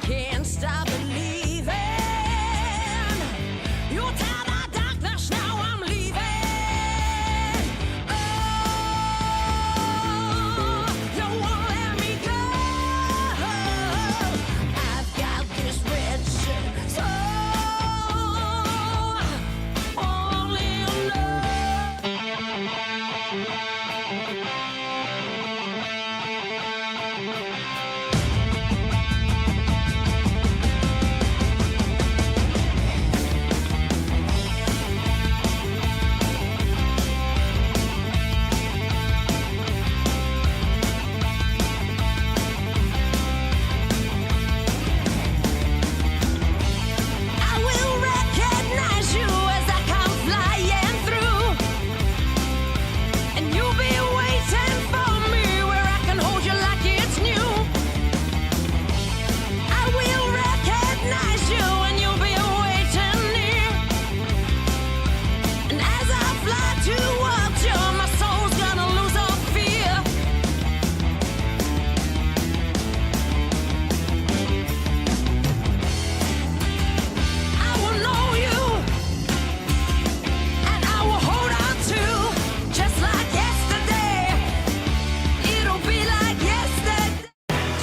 Can't stop believing. You're tired of darkness, now I'm leaving. Oh, you won't let me go. I've got this red soul. Only you know. I will recognize you as I come flying through, and you'll be waiting for me where I can hold you like it's new. I will recognize you and you'll be waiting near, and as I fly towards you, my soul's gonna lose all fear. I will know you, and I will hold on to, just like yesterday. It'll be like yesterday.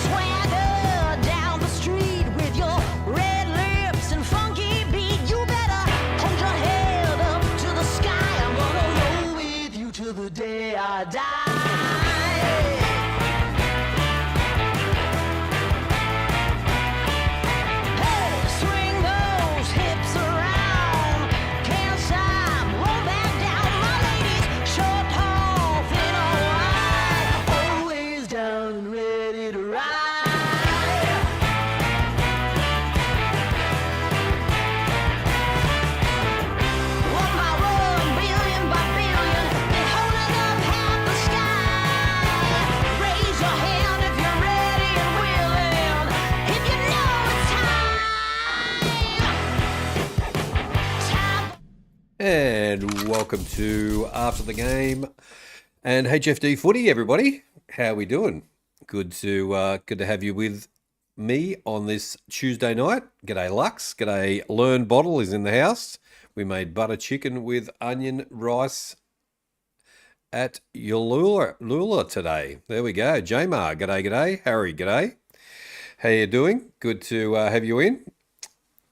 Swagger down the street with your red lips and funky beat. You better hold your head up to the sky. I'm gonna roll with you till the day I die. Hey, swing those hips around. Can't stop, roll back down. My ladies, short, tall, thin or wide, always down and ready to ride. One by one, billion by billion, they're holding up half the sky. Raise your hand if you're ready and willing, if you know it's time. And welcome to After the Game and HFD Footy, everybody. How are we doing? Good to have you with me on this Tuesday night. G'day Lux. G'day Learn Bottle is in the house. We made butter chicken with onion rice at Lula today. There we go. Jamar, g'day. Harry, g'day. How you doing? Good to have you in.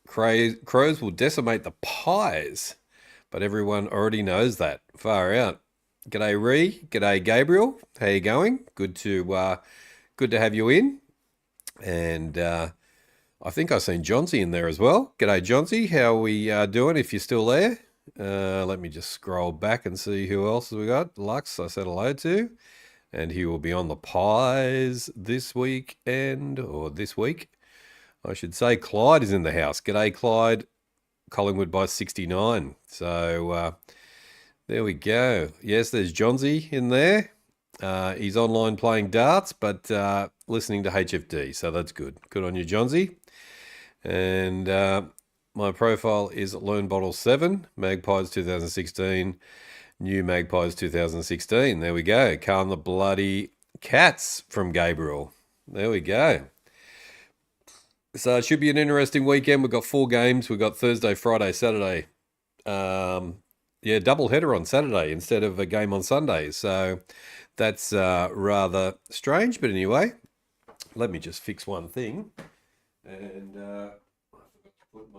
Crows will decimate the pies, but everyone already knows that. Far out. G'day Ree. G'day Gabriel. How you going? Good to have you in. And I think I've seen Johnsy in there as well. G'day Johnsy. How are we doing? If you're still there, let me just scroll back and see who else we got. Lux, I said hello to, and he will be on the pies this weekend, or this week, I should say. Clyde is in the house. G'day Clyde. Collingwood by 69. So there we go. Yes, there's Johnsy in there. He's online playing darts, but listening to HFD, so that's good. Good on you, Johnsy. And my profile is Learn Bottle 7, Magpies 2016, New Magpies 2016. There we go. Calm the bloody cats from Gabriel. There we go. So it should be an interesting weekend. We've got 4 games. We've got Thursday, Friday, Saturday. Double header on Saturday instead of a game on Sunday. So that's rather strange. But anyway, let me just fix one thing. And I forgot to put the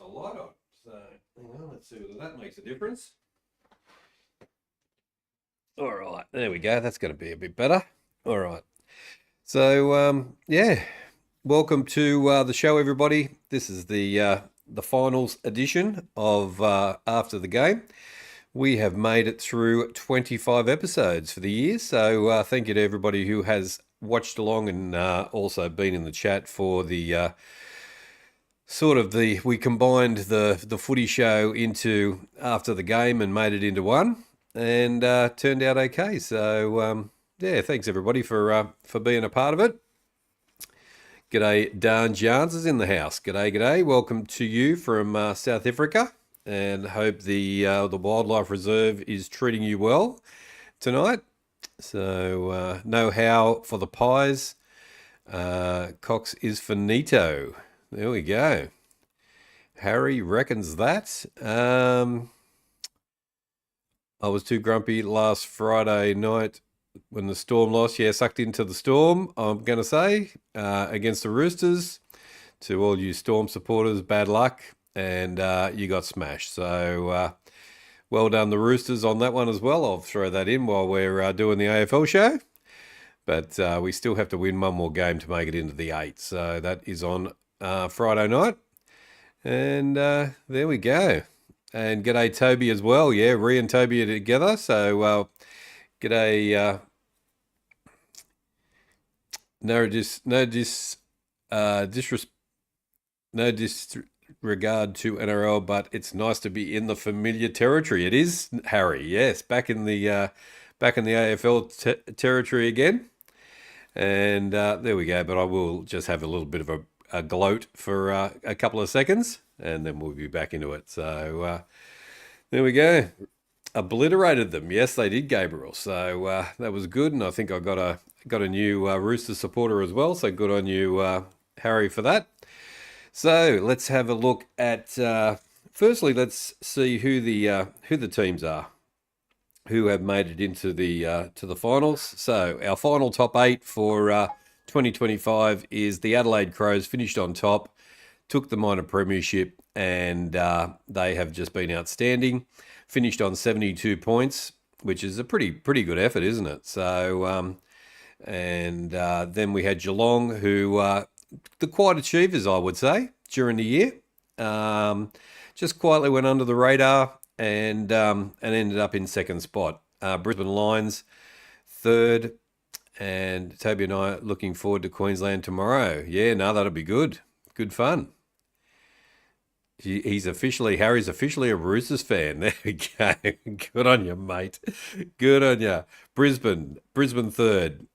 light on. So hang on, let's see whether that makes a difference. All right, there we go. That's going to be a bit better. All right. So, welcome to the show, everybody. This is the finals edition of After the Game. We have made it through 25 episodes for the year, so thank you to everybody who has watched along and also been in the chat for the we combined the footy show into After the Game and made it into one, and turned out okay. So, thanks everybody for being a part of it. G'day, Dan Jarnes is in the house. G'day. Welcome to you from South Africa, and hope the wildlife reserve is treating you well tonight. So no how for the pies Cox is finito. There we go. Harry reckons that. I was too grumpy last Friday night when the Storm lost. Yeah, sucked into the Storm, I'm going to say, against the Roosters. To all you Storm supporters, bad luck, and you got smashed. So well done, the Roosters, on that one as well. I'll throw that in while we're doing the AFL show. But we still have to win one more game to make it into the 8. So that is on Friday night. And there we go. And g'day Toby as well. Yeah, Ree and Toby are together. So g'day. No disregard to NRL, but it's nice to be in the familiar territory. It is, Harry. Yes, back in the AFL territory again. And there we go. But I will just have a little bit of a gloat for a couple of seconds, and then we'll be back into it. So there we go. Obliterated them. Yes, they did, Gabriel. So that was good, and I think I got a new Rooster supporter as well. So good on you, Harry, for that. So let's have a look at. Firstly, let's see who the teams are who have made it into the to the finals. So our final top 8 for 2025 is the Adelaide Crows, finished on top, took the minor premiership, and they have just been outstanding. Finished on 72 points, which is a pretty good effort, isn't it? So then we had Geelong, who the quiet achievers, I would say, during the year. Just quietly went under the radar and ended up in second spot. Brisbane Lions, third. And Toby and I are looking forward to Queensland tomorrow. Yeah, no, that'll be good. Good fun. Harry's officially a Roosters fan. There we go. Good on you, mate. Good on you. Brisbane third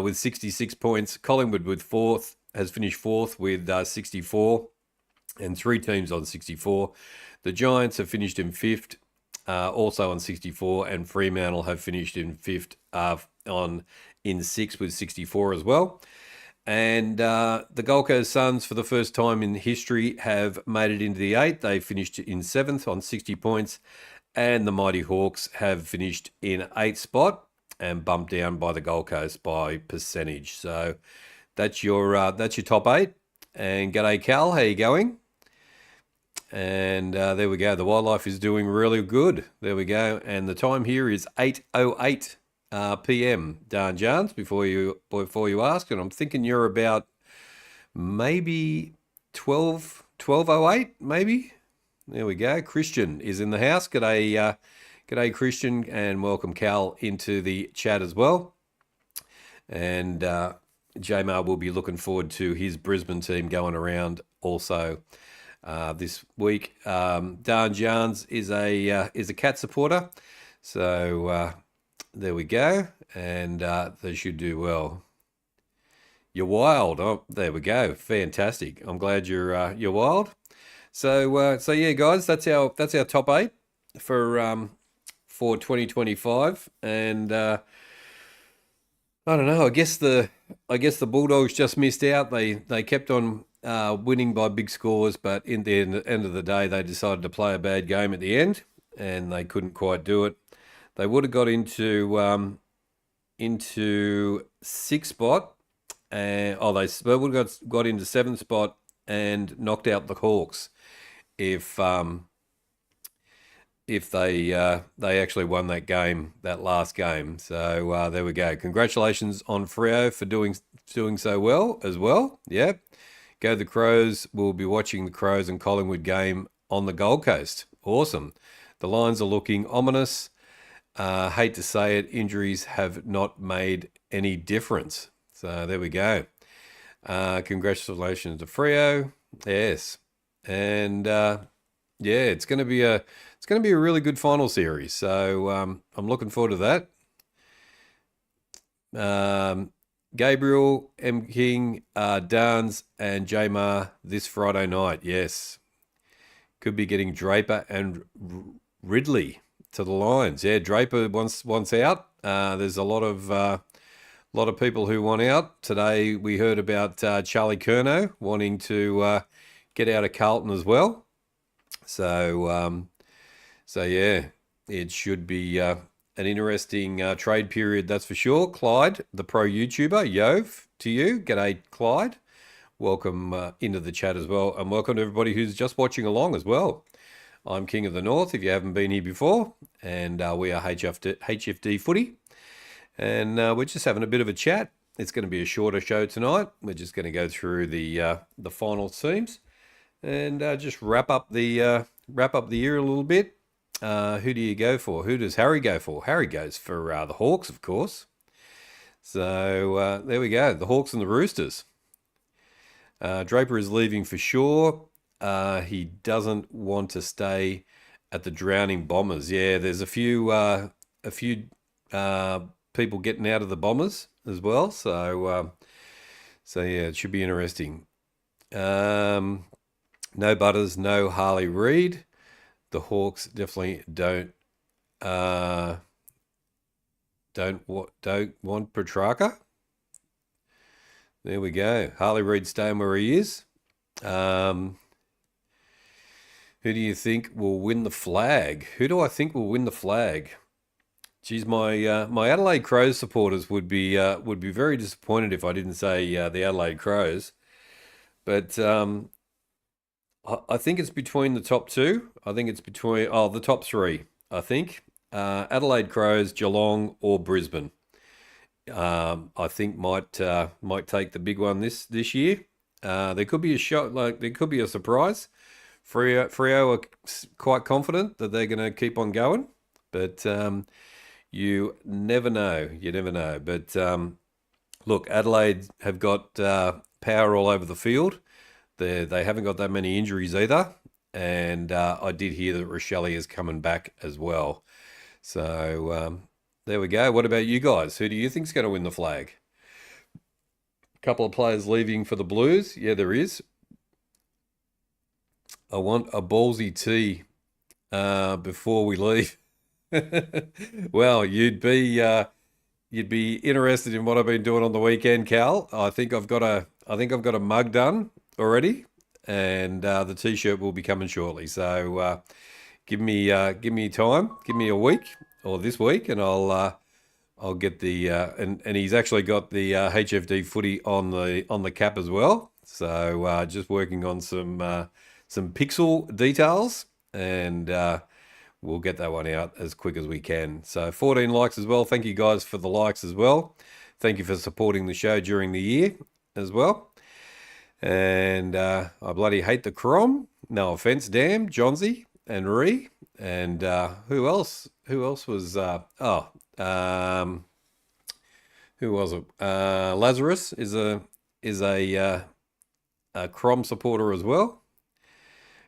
with 66 points. Collingwood has finished fourth with 64, and 3 teams on 64. The Giants have finished in fifth, also on 64, and Fremantle have finished in fifth in sixth with 64 as well. And the Gold Coast Suns, for the first time in history, have made it into the 8. They finished in 7th on 60 points. And the Mighty Hawks have finished in 8th spot and bumped down by the Gold Coast by percentage. So that's your top 8. And g'day, Cal. How you going? And there we go. The wildlife is doing really good. There we go. And the time here is 8:08 p.m. Dan Jans, before you ask, and I'm thinking you're about maybe 12:08, maybe. There we go. Christian is in the house. G'day, Christian, and welcome Cal into the chat as well. And Jamar will be looking forward to his Brisbane team going around also this week. Dan Jans is a cat supporter, so. There we go, and they should do well. You're wild. Oh, there we go. Fantastic. I'm glad you're wild. So yeah, guys, that's our top 8 for 2025, and I don't know. I guess the Bulldogs just missed out. They kept on winning by big scores, but in the end of the day, they decided to play a bad game at the end, and they couldn't quite do it. They would have got into 6th spot, and they would have got into 7th spot and knocked out the Hawks if they actually won that last game. So there we go. Congratulations on Freo for doing so well as well. Yeah, go the Crows. We'll be watching the Crows and Collingwood game on the Gold Coast. Awesome. The Lions are looking ominous. Hate to say it, injuries have not made any difference. So there we go. Congratulations to Freo. Yes, and yeah, it's going to be a really good final series. So I'm looking forward to that. Gabriel, M King, Dance, and Jamar this Friday night. Yes, could be getting Draper and Ridley to the Lions. Yeah, Draper once out. There's a lot of A lot of people who want out. Today we heard about Charlie Curnow wanting to get out of Carlton as well. So yeah, it should be an interesting trade period, that's for sure. Clyde, the pro YouTuber, Yove, to you. G'day, Clyde. Welcome into the chat as well, and welcome to everybody who's just watching along as well. I'm King of the North, if you haven't been here before, and we are HFD Footy, and we're just having a bit of a chat. It's going to be a shorter show tonight. We're just going to go through the final teams and just wrap up the year a little bit. Who do you go for? Who does Harry go for? Harry goes for the Hawks, of course. So there we go, the Hawks and the Roosters. Draper is leaving for sure. He doesn't want to stay at the Drowning Bombers. Yeah, there's a few people getting out of the Bombers as well. So yeah, it should be interesting. No Butters, no Harley Reid. The Hawks definitely don't want Petrarca. There we go. Harley Reid staying where he is. Who do you think will win the flag? Who do I think will win the flag? Geez, my Adelaide Crows supporters would be very disappointed if I didn't say the Adelaide Crows. But I think it's between the top two. I think it's between the top three. I think Adelaide Crows, Geelong, or Brisbane. I think might take the big one this year. There could be a shot, there could be a surprise. Freo are quite confident that they're going to keep on going, but you never know. You never know. But look, Adelaide have got power all over the field. They haven't got that many injuries either, and I did hear that Rochelle is coming back as well. So there we go. What about you guys? Who do you think's going to win the flag? A couple of players leaving for the Blues. Yeah, there is. I want a ballsy tea before we leave. Well, you'd be interested in what I've been doing on the weekend, Cal. I think I've got a mug done already, and the t-shirt will be coming shortly. So give me time, give me a week or this week, and I'll get the and he's actually got the HFD Footy on the cap as well. So just working on some pixel details, and we'll get that one out as quick as we can. So 14 likes as well. Thank you guys for the likes as well. Thank you for supporting the show during the year as well. And I bloody hate the Crom. No offense, Damn, Johnsy and Ree. And who else? Who else was? Who was it? Lazarus is a Crom supporter as well.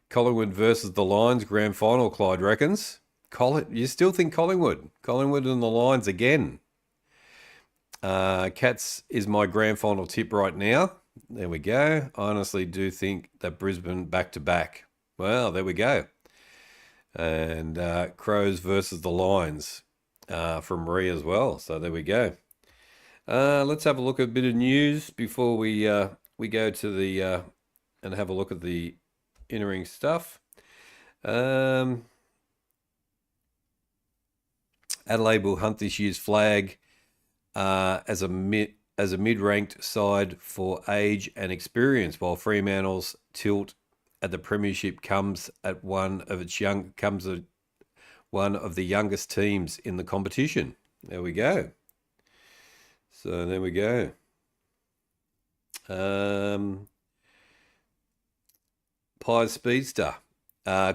Collingwood versus the Lions grand final. Clyde reckons. You still think Collingwood? Collingwood and the Lions again. Cats is my grand final tip right now. There we go. I honestly do think that Brisbane back to back. Well, there we go. And Crows versus the Lions from Ree as well. So there we go. Let's have a look at a bit of news before we go to the and have a look at the entering stuff. Adelaide will hunt this year's flag as a mid-ranked side for age and experience, while Fremantle's tilt at the premiership comes at one of the youngest teams in the competition. There we go. So there we go. Pies Speedster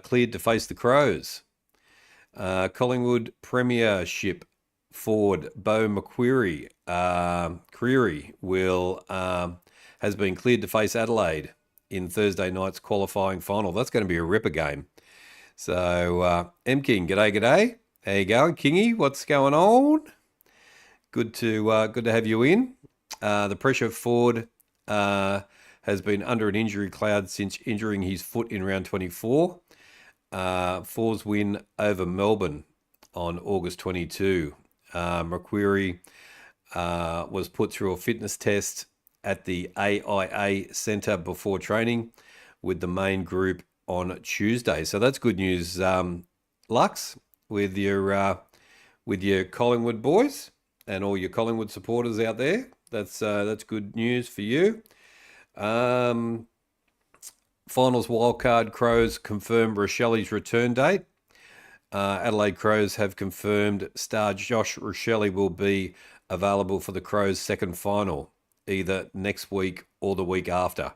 cleared to face the Crows. Collingwood Premiership forward Beau McCreary has been cleared to face Adelaide in Thursday night's qualifying final. That's going to be a ripper game. So M King, g'day. How you going, Kingy? What's going on? Good to have you in. The pressure forward has been under an injury cloud since injuring his foot in round 24. Four's win over Melbourne on August 22. Macquarie was put through a fitness test at the AIA Centre before training with the main group on Tuesday. So that's good news, Lux, with your Collingwood boys and all your Collingwood supporters out there. That's good news for you. Finals wildcard Crows confirmed Rochelle's return date. Adelaide Crows have confirmed star Josh Rochelle will be available for the Crows' second final, either next week or the week after.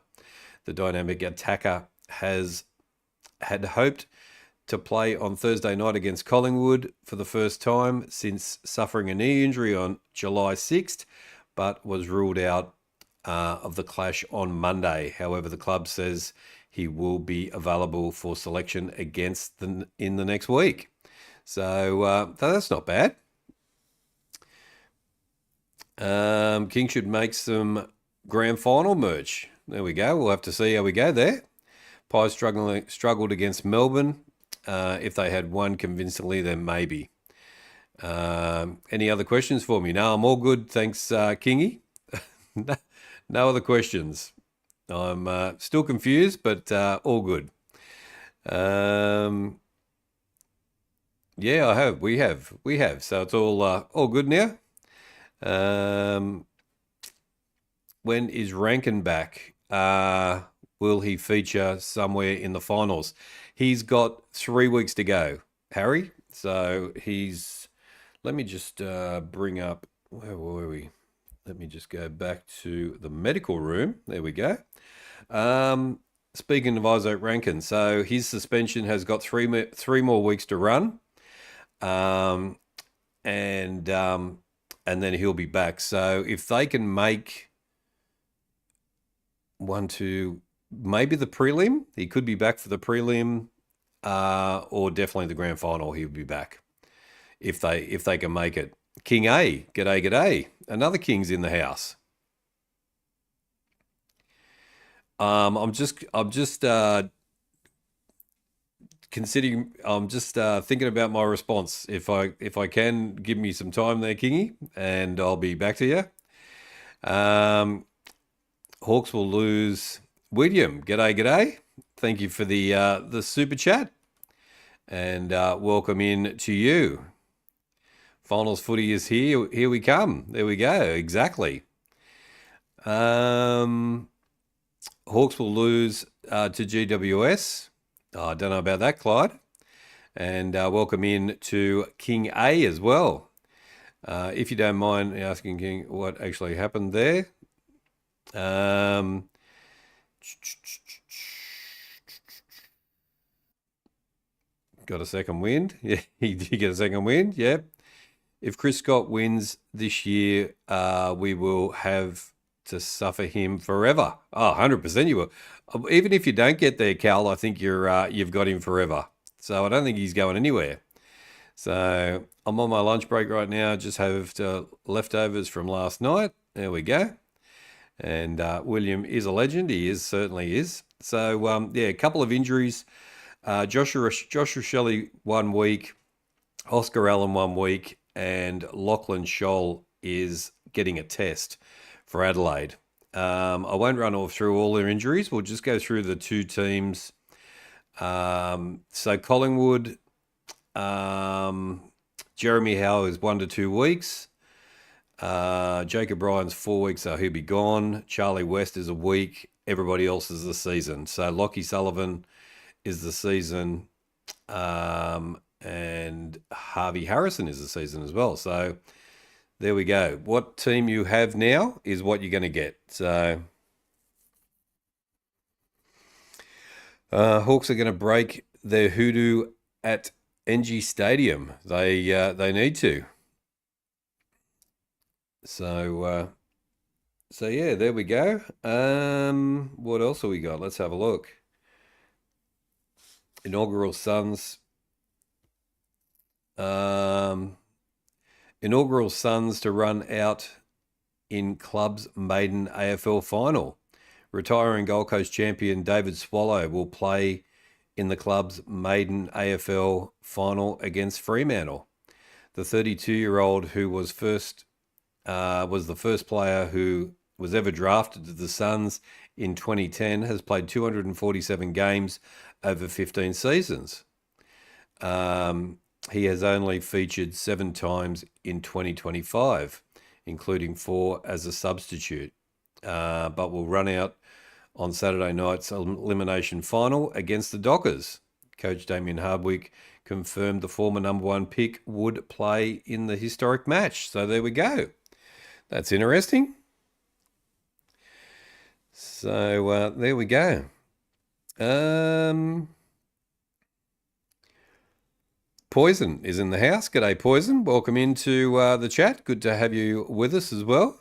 The dynamic attacker had hoped to play on Thursday night against Collingwood for the first time since suffering a knee injury on July 6th, but was ruled out of the clash on Monday. However, the club says he will be available for selection in the next week. So that's not bad. King should make some grand final merch. There we go. We'll have to see how we go there. Pies struggled against Melbourne. If they had won convincingly, then maybe. Any other questions for me? No, I'm all good. Thanks, Kingy. No other questions. I'm still confused, but all good. Yeah, I have. We have. So it's all good now. When is Rankin back? Will he feature somewhere in the finals? He's got 3 weeks to go, Harry. So let me just bring up, where were we? Let me just go back to the medical room. There we go. Speaking of Isaac Rankin, so his suspension has got three more weeks to run. And then he'll be back. So if they can make maybe the prelim, he could be back for the prelim, or definitely the grand final. He'll be back if they can make it. King A, g'day. Another King's in the house. I'm just considering. I'm just thinking about my response. If I can, give me some time there, Kingy, and I'll be back to you. Hawks will lose. William, g'day. Thank you for the super chat, and welcome in to you. Finals footy is here. Here we come. There we go. Exactly. Hawks will lose to GWS. I don't know about that, Clyde. And welcome in to King A as well. If you don't mind asking King what actually happened there. Got a second wind. Yeah, you get a second wind. Yep. If Chris Scott wins this year, we will have to suffer him forever. Oh, 100% you will. Even if you don't get there, Cal, I think you've got him forever. So I don't think he's going anywhere. So I'm on my lunch break right now. Just have leftovers from last night. There we go. And William is a legend. He certainly is. So yeah, a couple of injuries. Josh Rochelle 1 week, Oscar Allen 1 week, and Lachlan Scholl is getting a test for Adelaide. I won't run through all their injuries. We'll just go through the two teams. So Collingwood, Jeremy Howe is 1 to 2 weeks. Jacob Ryan's 4 weeks, so he'll be gone. Charlie West is a week. Everybody else is the season. So Lockie Sullivan is the season. And Harvey Harrison is the season as well. So there we go. What team you have now is what you're going to get. So Hawks are going to break their hoodoo at NG Stadium. They need to. So yeah, there we go. What else have we got? Let's have a look. Inaugural Suns. Inaugural Suns to run out in club's maiden AFL final. Retiring Gold Coast champion David Swallow will play in the club's maiden AFL final against Fremantle. The 32-year-old who was first was the first player who was ever drafted to the Suns in 2010, has played 247 games over 15 seasons. He has only featured 7 times in 2025, including 4 as a substitute, but will run out on Saturday night's elimination final against the Dockers. Coach Damien Hardwick confirmed the former number 1 pick would play in the historic match. So there we go. That's interesting. So there we go. Poison is in the house. G'day, Poison. Welcome into the chat. Good to have you with us as well.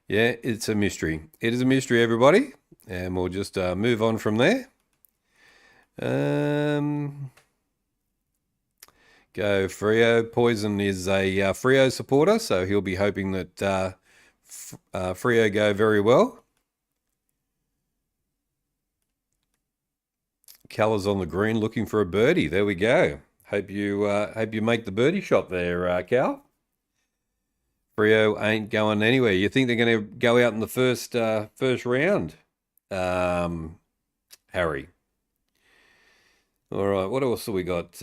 Yeah, it's a mystery. It is a mystery, everybody. And we'll just move on from there. Go Freo. Poison is a Freo supporter, so he'll be hoping that Freo go very well. Colours on the green, looking for a birdie. There we go. Hope you make the birdie shot there, Cal. Freo ain't going anywhere. You think they're going to go out in the first round, Harry? All right. What else have we got?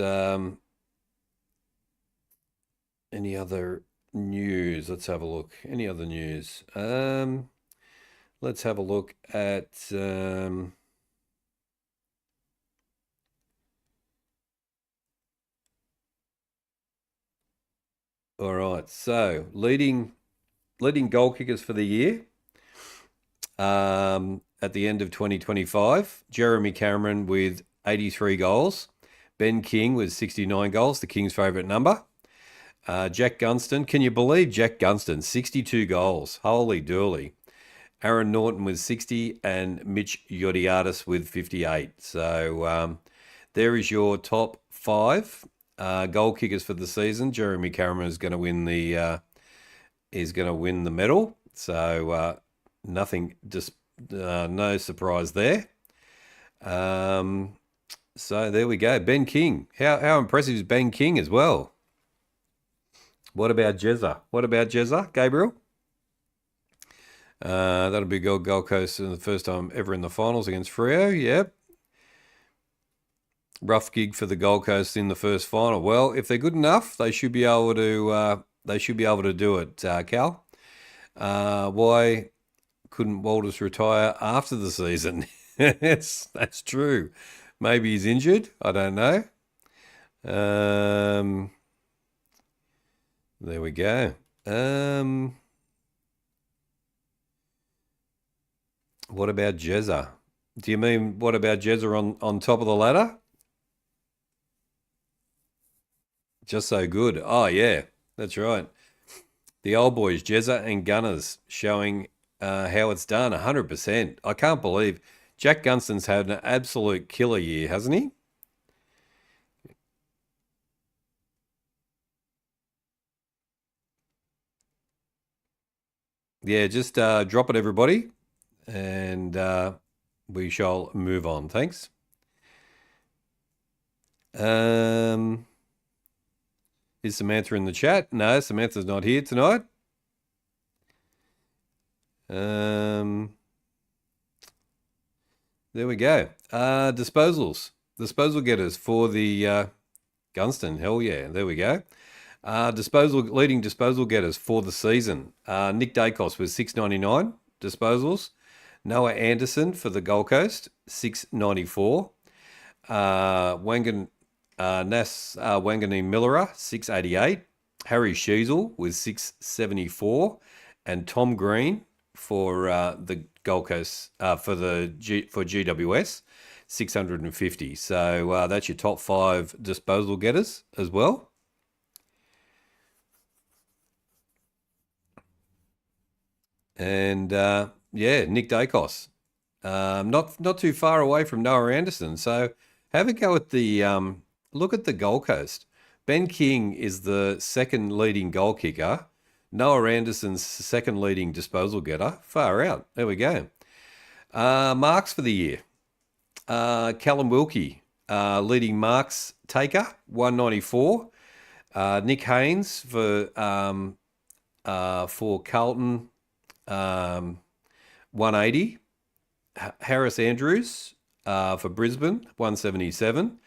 Any other news? Let's have a look. Any other news? Let's have a look at. All right, so leading goal kickers for the year at the end of 2025, Jeremy Cameron with 83 goals, Ben King with 69 goals, the King's favourite number. Jack Gunston, can you believe Jack Gunston, 62 goals, holy dooly. Aaron Norton with 60 and Mitch Yodiadis with 58. So there is your top 5. Goal kickers for the season. Jeremy Cameron is going to win the medal. So no surprise there. So there we go. Ben King. How impressive is Ben King as well? What about Jezza? Gabriel? That'll be Gold Coast in the first time ever in the finals against Freo. Yep. Rough gig for the Gold Coast in the first final. Well, if they're good enough, they should be able to. Do it, Cal. Why couldn't Walters retire after the season? That's true. Maybe he's injured. I don't know. There we go. What about Jezza? Do you mean what about Jezza on top of the ladder? Just so good. Oh, yeah, that's right. The old boys, Jezza and Gunners, showing how it's done, 100%. I can't believe Jack Gunston's had an absolute killer year, hasn't he? Yeah, just drop it, everybody, and we shall move on. Thanks. Is Samantha in the chat? No, Samantha's not here tonight. There we go. Disposals. Disposal getters for the Gunston. Hell yeah. There we go. Leading disposal getters for the season. Nick Dacos with 699 disposals. Noah Anderson for the Gold Coast, 694. Wangani Millera, 688. Harry Sheasel with 674. And Tom Green for the Gold Coast, for GWS, 650. So that's your top 5 disposal getters as well. And Nick Dacos, not too far away from Noah Anderson. So have a go at the look at the Gold Coast. Ben King is the second leading goal kicker. Noah Anderson's second leading disposal getter. Far out. There we go. Marks for the year. Callum Wilkie, leading marks taker, 194. Nick Haynes for for Carlton, 180. Harris Andrews for Brisbane, 177.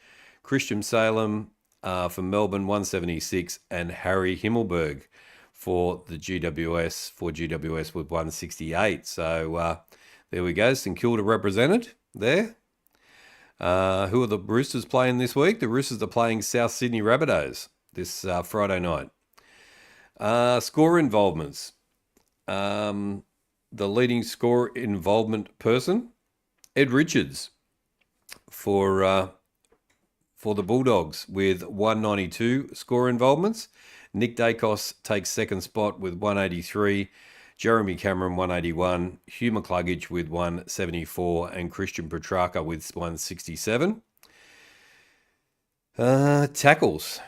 Christian Salem for Melbourne, 176. And Harry Himmelberg for the GWS with 168. So there we go. St Kilda represented there. Who are the Roosters playing this week? The Roosters are playing South Sydney Rabbitohs this Friday night. Score involvements. The leading score involvement person, Ed Richards, for the Bulldogs with 192 score involvements. Nick Dacos takes second spot with 183. Jeremy Cameron 181. Hugh McCluggage with 174, and Christian Petrarca with 167. Tackles.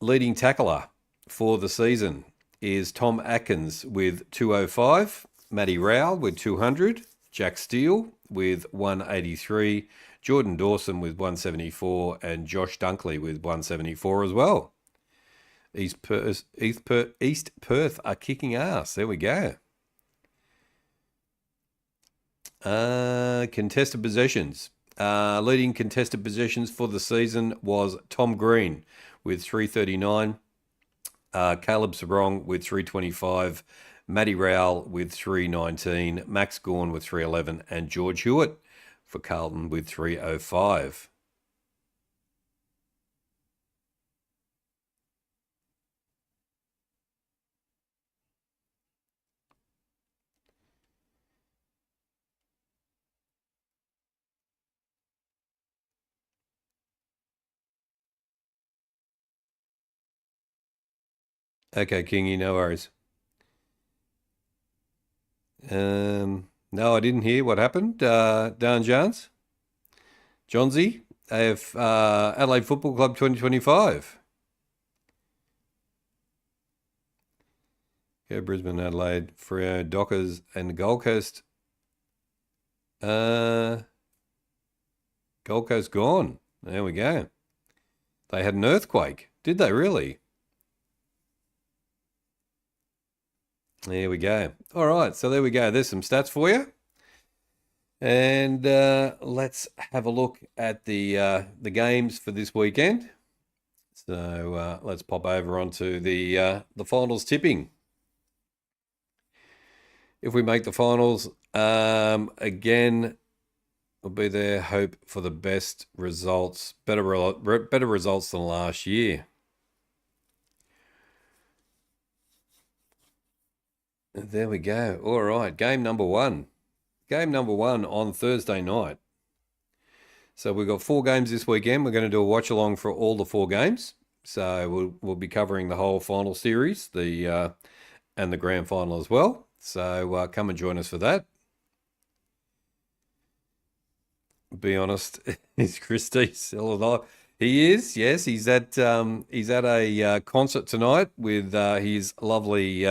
Leading tackler for the season is Tom Atkins with 205. Matty Rowell with 200, Jack Steele with 183, Jordan Dawson with 174, and Josh Dunkley with 174 as well. East Perth are kicking ass. There we go. Contested possessions. Leading contested possessions for the season was Tom Green with 339, Caleb Sarong with 325, Matty Rowell with 319, Max Gawn with 311, and George Hewitt for Carlton with 305. Okay, Kingy, no worries. No, I didn't hear what happened. Dan Jones? Johnsy? Adelaide Football Club 2025. Go Brisbane, Adelaide, Freo, Dockers, and the Gold Coast. Gold Coast gone. There we go. They had an earthquake. Did they really? There we go. All right, so there we go. There's some stats for you. And let's have a look at the games for this weekend. So let's pop over onto the finals tipping. If we make the finals, again, we'll be there. Hope for the best results, better results than last year. There we go. All right, game number one. Game number one on Thursday night. So we've got 4 games this weekend. We're going to do a watch along for all the 4 games. So we'll be covering the whole final series, and the grand final as well. So come and join us for that. Be honest, is Christy still alive? He is, yes. He's at a concert tonight with his lovely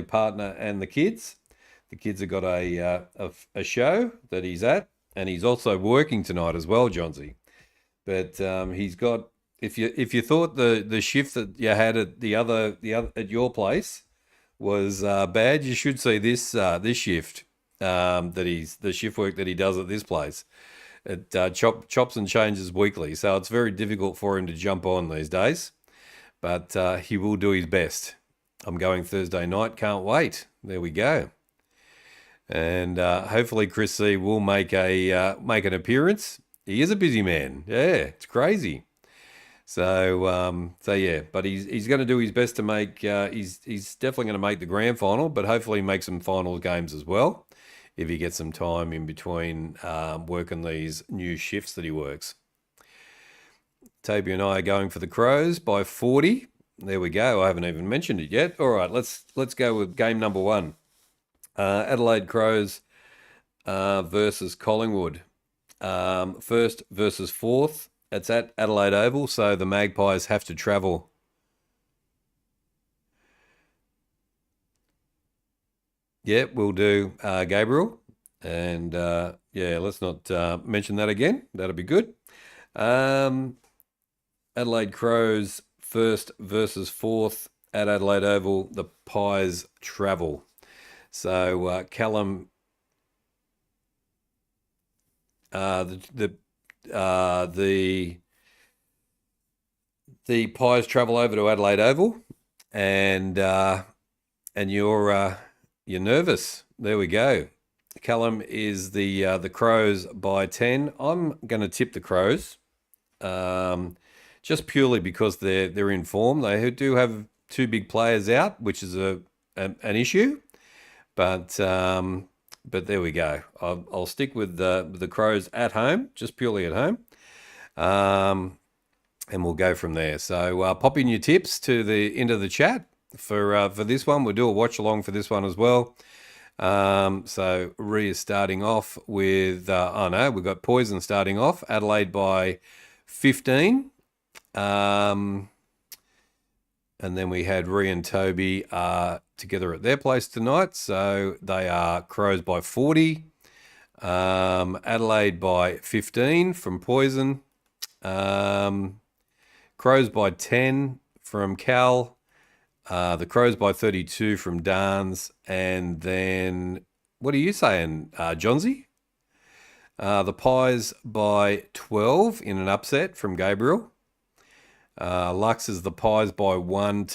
partner and the kids. The kids have got a show that he's at, and he's also working tonight as well, Johnsy. But he's got, if you thought the shift that you had at the other at your place was bad, you should see this shift the shift work that he does at this place. It chops and changes weekly, so it's very difficult for him to jump on these days. But he will do his best. I'm going Thursday night. Can't wait. There we go. And hopefully Chris C will make an appearance. He is a busy man. Yeah, it's crazy. So yeah, but he's going to do his best to make. He's definitely going to make the grand final, but hopefully make some final games as well if he gets some time in between working these new shifts that he works. Toby and I are going for the Crows by 40. There we go. I haven't even mentioned it yet. All right, let's go with game number 1. Adelaide Crows versus Collingwood. First versus fourth. It's at Adelaide Oval, so the Magpies have to travel. Yeah, we'll do Gabriel. And yeah, let's not mention that again. That'll be good. Adelaide Crows first versus fourth at Adelaide Oval, the Pies travel. So Callum, the Pies travel over to Adelaide Oval, and you're nervous. There we go. Callum is the Crows by 10. I'm going to tip the Crows, just purely because they're in form. They do have two big players out, which is an issue, but there we go. I'll stick with the Crows at home, just purely at home, and we'll go from there. So pop in your tips into the chat for this one. We'll do a watch along for this one as well. So Rhea starting off with we've got Poison starting off, Adelaide by 15. And then we had Rhea and Toby together at their place tonight, so they are Crows by 40. Adelaide by 15 from Poison. Crows by 10 from Cal. The Crows by 32 from Darns. And then, what are you saying, Johnsy? The Pies by 12 in an upset from Gabriel. Lux is the Pies by 1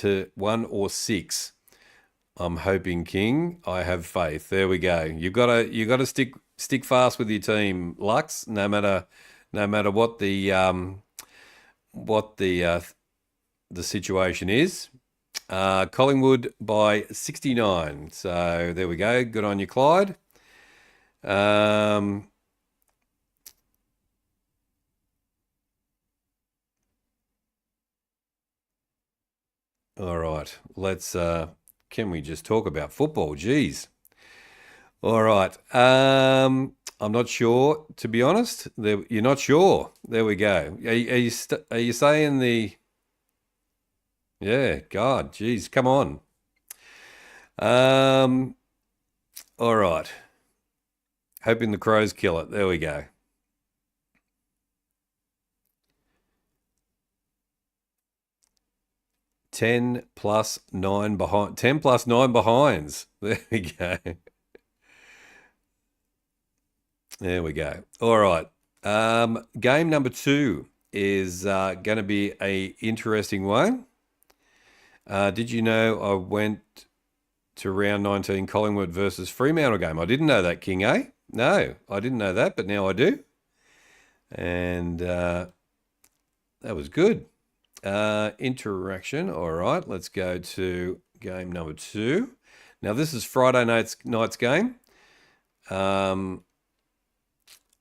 or 6. I'm hoping, King. I have faith. There we go. You gotta stick fast with your team, Lux. No matter what the situation is. Collingwood by 69. So there we go. Good on you, Clyde. All right. Let's. Can we just talk about football? Jeez. All right. I'm not sure, to be honest. You're not sure. There we go. Are you saying the? Yeah. God. Jeez. Come on. All right. Hoping the Crows kill it. There we go. 10 plus 9 behind. 10 plus 9 behinds. There we go. There we go. All right. Game number 2 is going to be a interesting one. Did you know I went to round 19 Collingwood versus Fremantle game? I didn't know that, King, eh? No, I didn't know that, but now I do. And that was good. Interaction. All right, let's go to game number 2. Now, this is Friday night's game.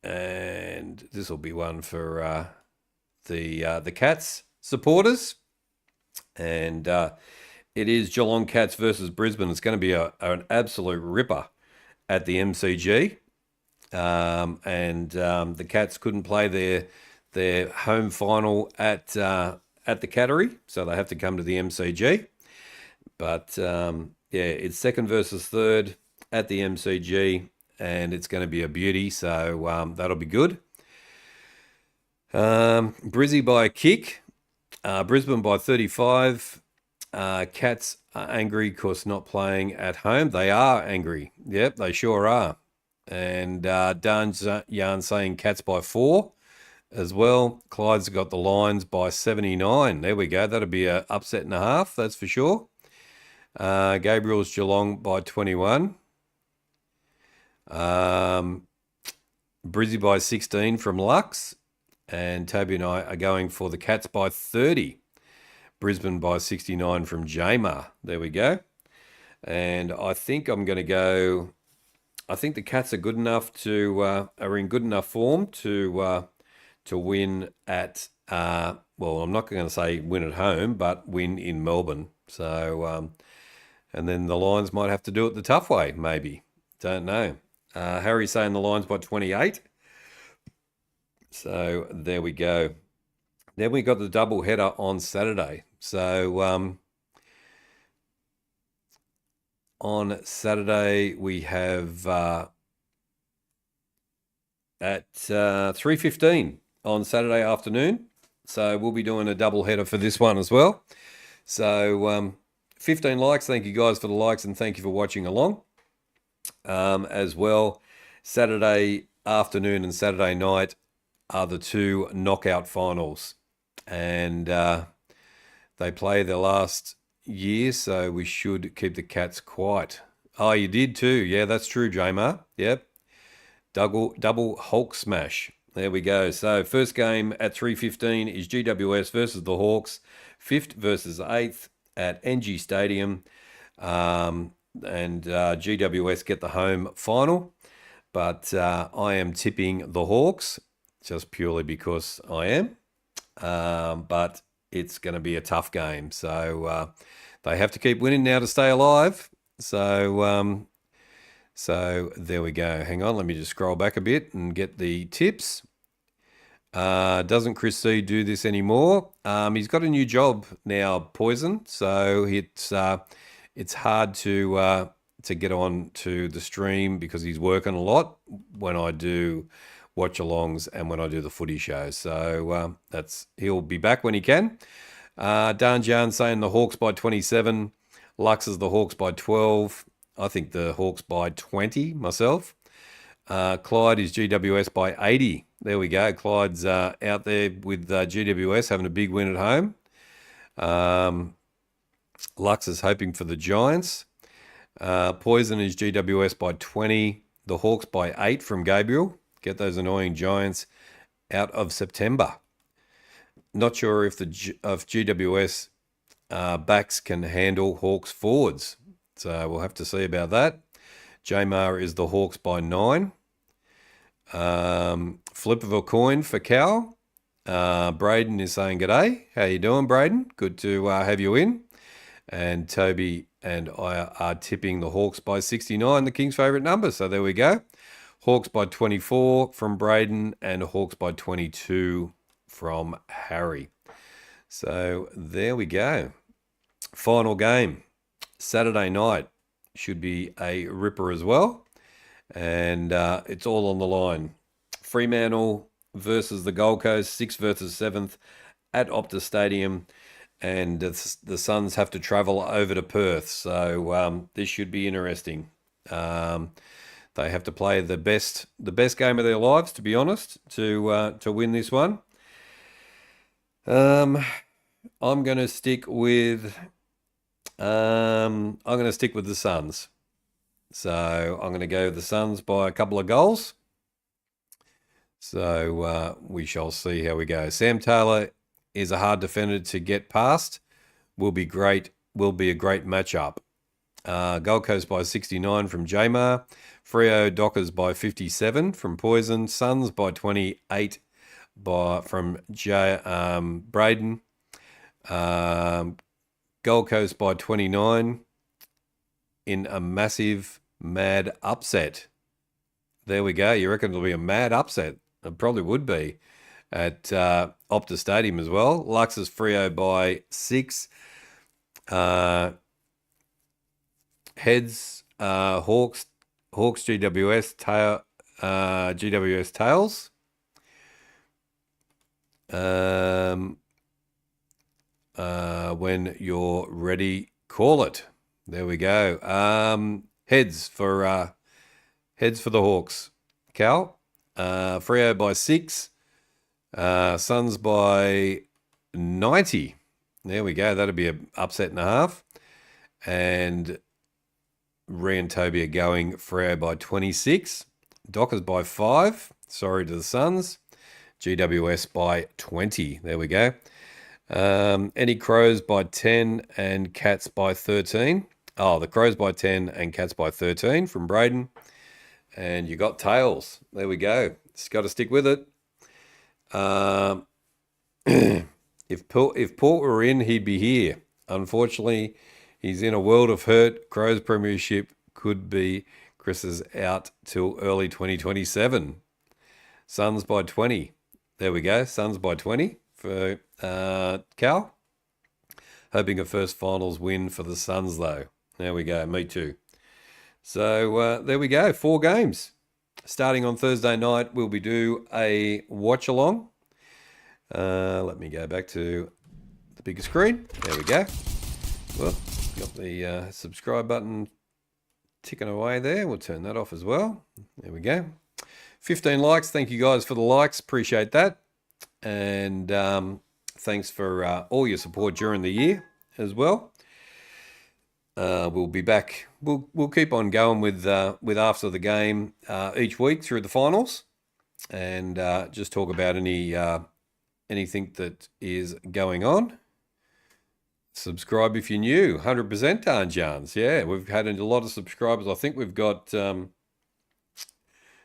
And this will be one for the Cats supporters. And it is Geelong Cats versus Brisbane. It's going to be an absolute ripper at the MCG. And the Cats couldn't play their home final at the Cattery, so they have to come to the MCG. But yeah, it's second versus third at the MCG, and it's going to be a beauty. So that'll be good. Brizzy by a kick. Brisbane by 35. Cats are angry because not playing at home. They are angry. Yep, they sure are. And Darn's Yarn saying Cats by 4 as well. Clyde's got the Lions by 79. There we go. That'll be an upset and a half, that's for sure. Gabriel's Geelong by 21. Brizzy by 16 from Lux. And Toby and I are going for the Cats by 30. Brisbane by 69 from Jamar. There we go. And I think I'm going to go... I think the Cats are good enough are in good enough form to win at... well, I'm not going to say win at home, but win in Melbourne. So... and then the Lions might have to do it the tough way, maybe. Don't know. Harry's saying the Lions by 28. So there we go. Then we got the double header on Saturday. So on Saturday we have at 3:15 on Saturday afternoon. So we'll be doing a double header for this one as well. So 15 likes. Thank you guys for the likes, and thank you for watching along. As well, Saturday afternoon and Saturday night are the two knockout finals, and they play their last year, so we should keep the Cats quiet. Oh, you did too. Yeah, that's true, Jamar. Yep. Double Hulk smash. There we go. So first game at 3:15 is GWS versus the Hawks, 5th versus 8th at NG Stadium. And GWS get the home final. But I am tipping the Hawks just purely because I am. But it's going to be a tough game. So they have to keep winning now to stay alive. So there we go. Hang on, let me just scroll back a bit and get the tips. Doesn't Chris C do this anymore? He's got a new job now, Poison. So it's hard to get on to the stream because he's working a lot when I do watch-alongs and when I do the footy show. So he'll be back when he can. Darnjan saying the Hawks by 27. Lux is the Hawks by 12. I think the Hawks by 20 myself. Clyde is GWS by 80. There we go. Clyde's out there with GWS having a big win at home. Lux is hoping for the Giants. Poison is GWS by 20. The Hawks by 8 from Gabriel. Get those annoying Giants out of September. Not sure if GWS backs can handle Hawks forwards. So we'll have to see about that. Jamar is the Hawks by 9. Flip of a coin for Cal. Braden is saying g'day. How you doing, Braden? Good to have you in. And Toby and I are tipping the Hawks by 69, the Kings' favourite number. So there we go. Hawks by 24 from Braden and Hawks by 22 from Harry. So there we go. Final game. Saturday night should be a ripper as well. And it's all on the line. Fremantle versus the Gold Coast, 6th versus 7th at Optus Stadium. And the Suns have to travel over to Perth. So this should be interesting. They have to play the best game of their lives, to be honest, to win this one. I'm going to stick with the Suns. So I'm going to go with the Suns by a couple of goals. So we shall see how we go. Sam Taylor is a hard defender to get past. Will be great. Will be a great matchup. Gold Coast by 69 from Jamar. Freo Dockers by 57 from Poison. Suns by 28 from Braden. Gold Coast by 29 in a massive, mad upset. There we go. You reckon it'll be a mad upset? It probably would be at Optus Stadium as well. Lux is Freo by 6. Heads, Hawks GWS, GWS Tails. When you're ready, call it. There we go. Heads for the Hawks. Cal. Freo by 6. Suns by 90. There we go. That'll be an upset and a half. And Ree and Toby are going Freo by 26. Dockers by 5. Sorry to the Suns. GWS by 20. There we go. Any Crows by 10 and Cats by 13. Oh, the Crows by 10 and Cats by 13 from Braden. And you got Tails. There we go. Just got to stick with it. If Port were in, he'd be here. Unfortunately, he's in a world of hurt. Crows premiership could be Chris's out till early 2027. Suns by 20. There we go. Suns by 20 for Cal. Hoping a first finals win for the Suns, though. There we go. Me too. So there we go. 4 games. Starting on Thursday night, we'll be do a watch-along. Let me go back to the bigger screen. There we go. Well, Got the subscribe button ticking away there. We'll turn that off as well. There we go. 15 likes. Thank you guys for the likes. Appreciate that. And thanks for all your support during the year as well. We'll be back. We'll keep on going with after the game each week through the finals, and just talk about anything that is going on. Subscribe if you're new. 100% Dan Jans. Yeah, we've had a lot of subscribers. I think we've got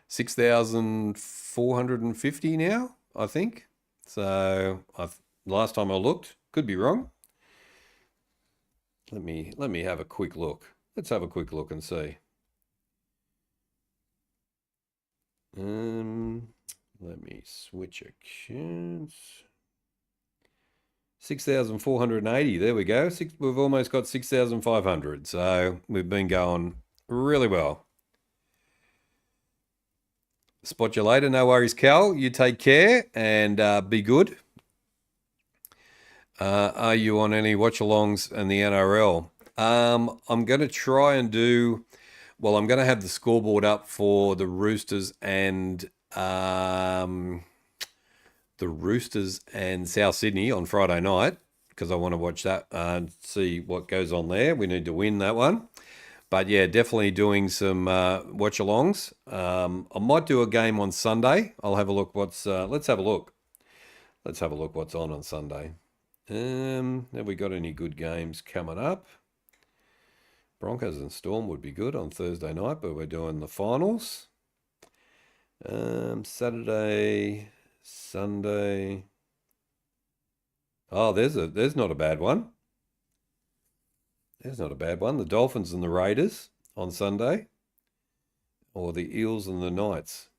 6,450 now, I think. So last time I looked, could be wrong. Let me have a quick look. Let's have a quick look and see. Let me switch accounts. 6,480. There we go. We've almost got 6,500. So we've been going really well. Spot you later. No worries, Cal. You take care and be good. Are you on any watch-alongs in the NRL? I'm going to try and do... Well, I'm going to have the scoreboard up for the Roosters and South Sydney on Friday night, because I want to watch that and see what goes on there. We need to win that one. But yeah, definitely doing some watch-alongs. I might do a game on Sunday. I'll have a look what's... let's have a look. Let's have a look what's on Sunday. Have we got any good games coming up? Broncos and Storm would be good on Thursday night, but we're doing the finals. Saturday, Sunday. Oh, there's not a bad one. There's not a bad one. The Dolphins and the Raiders on Sunday, or the Eels and the Knights.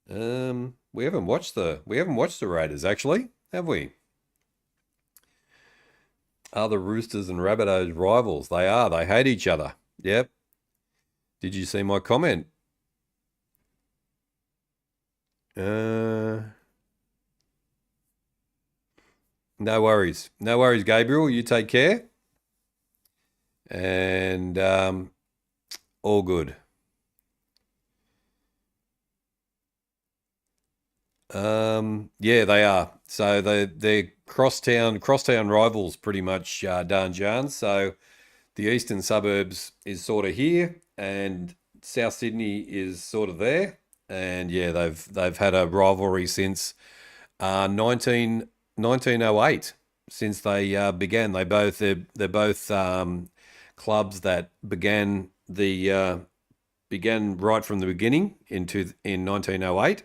We haven't watched the Raiders actually, have we? Are the Roosters and Rabbitohs rivals? They are. They hate each other. Yep. Did you see my comment? No worries. No worries, Gabriel. You take care. And all good. Yeah, they are. So they're crosstown rivals pretty much, Dan Jans. So the eastern suburbs is sort of here and South Sydney is sort of there. And yeah, they've had a rivalry since 1908, since they began. They're both clubs that began right from the beginning in 1908.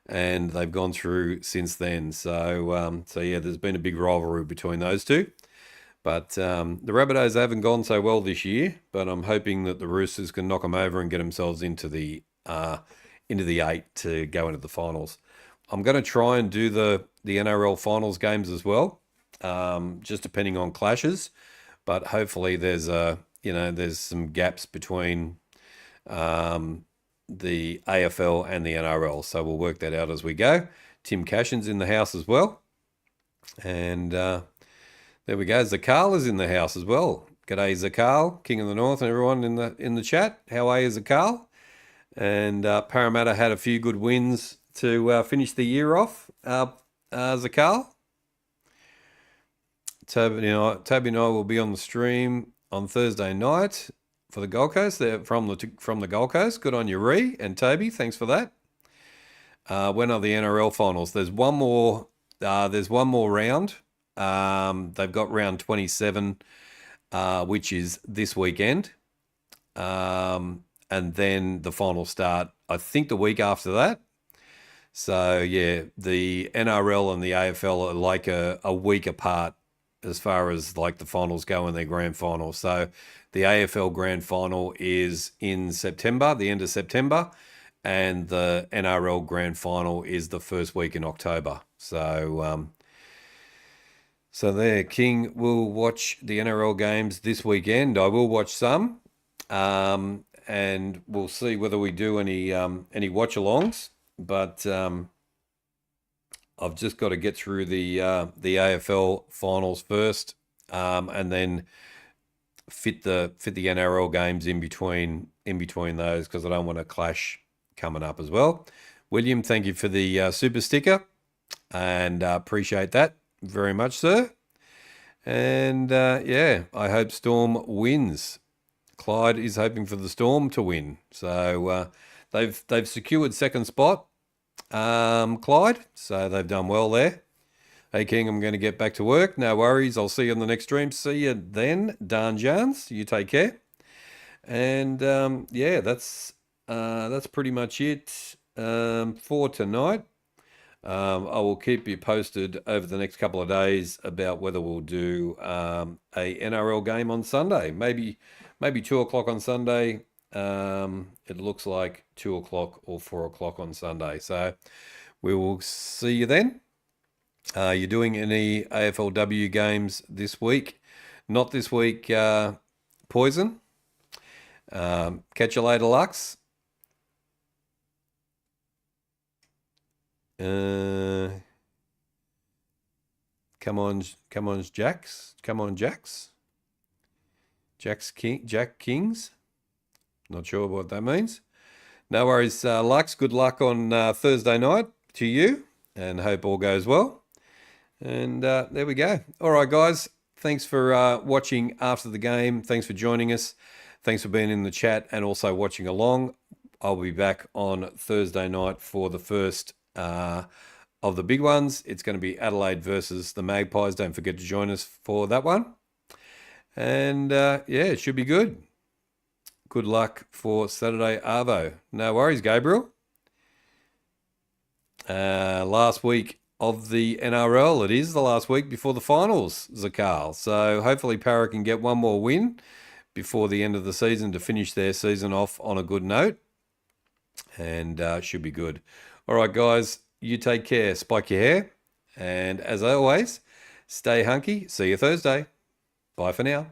And they've gone through since then. So yeah, there's been a big rivalry between those two. But the Rabbitohs haven't gone so well this year. But I'm hoping that the Roosters can knock them over and get themselves into the 8 to go into the finals. I'm going to try and do the NRL finals games as well, just depending on clashes. But hopefully there's some gaps between the AFL and the NRL. So we'll work that out as we go. Tim Cashin's in the house as well. And there we go. Zakal is in the house as well. G'day, Zakal, King of the North, and everyone in the chat. How are you, Zakal? And Parramatta had a few good wins to finish the year off. Zakal? Toby and I will be on the stream on Thursday night for the Gold Coast. They're from the Gold Coast. Good on you, Ree and Toby. Thanks for that. When are the NRL finals? There's one more. There's one more round. They've got round 27, which is this weekend, and then the finals start, I think, the week after that. So yeah, the NRL and the AFL are like a week apart as far as like the finals go and their grand final. So the AFL grand final is in September, the end of September, and the NRL grand final is the first week in October. So there, King will watch the NRL games this weekend. I will watch some, and we'll see whether we do any watch-alongs. But I've just got to get through the AFL finals first, and then fit the NRL games in between those, because I don't want a clash coming up as well. William, thank you for the super sticker, and appreciate that very much, sir. And yeah, I hope Storm wins. Clyde is hoping for the Storm to win, so they've secured second spot, Clyde. So they've done well there. Hey King, I'm going to get back to work. No worries. I'll see you on the next stream. See you then, Dan Jans. You take care. And yeah, that's pretty much it for tonight. I will keep you posted over the next couple of days about whether we'll do a NRL game on Sunday. Maybe 2 o'clock on Sunday. It looks like 2 o'clock or 4 o'clock on Sunday. So we will see you then. You're doing any AFLW games this week? Not this week, Poison. Catch you later, Lux. Come on, Jacks. Come on, Jacks. Jack Kings. Not sure what that means. No worries, Lux. Good luck on Thursday night to you, and hope all goes well. And there we go. All right, guys. Thanks for watching after the game. Thanks for joining us. Thanks for being in the chat and also watching along. I'll be back on Thursday night for the first of the big ones. It's going to be Adelaide versus the Magpies. Don't forget to join us for that one. And yeah, it should be good. Good luck for Saturday Arvo. No worries, Gabriel. Last week of the NRL. It is the last week before the finals, Zakal. So hopefully Para can get one more win before the end of the season to finish their season off on a good note. And should be good. All right, guys, you take care. Spike your hair. And as always, stay hunky. See you Thursday. Bye for now.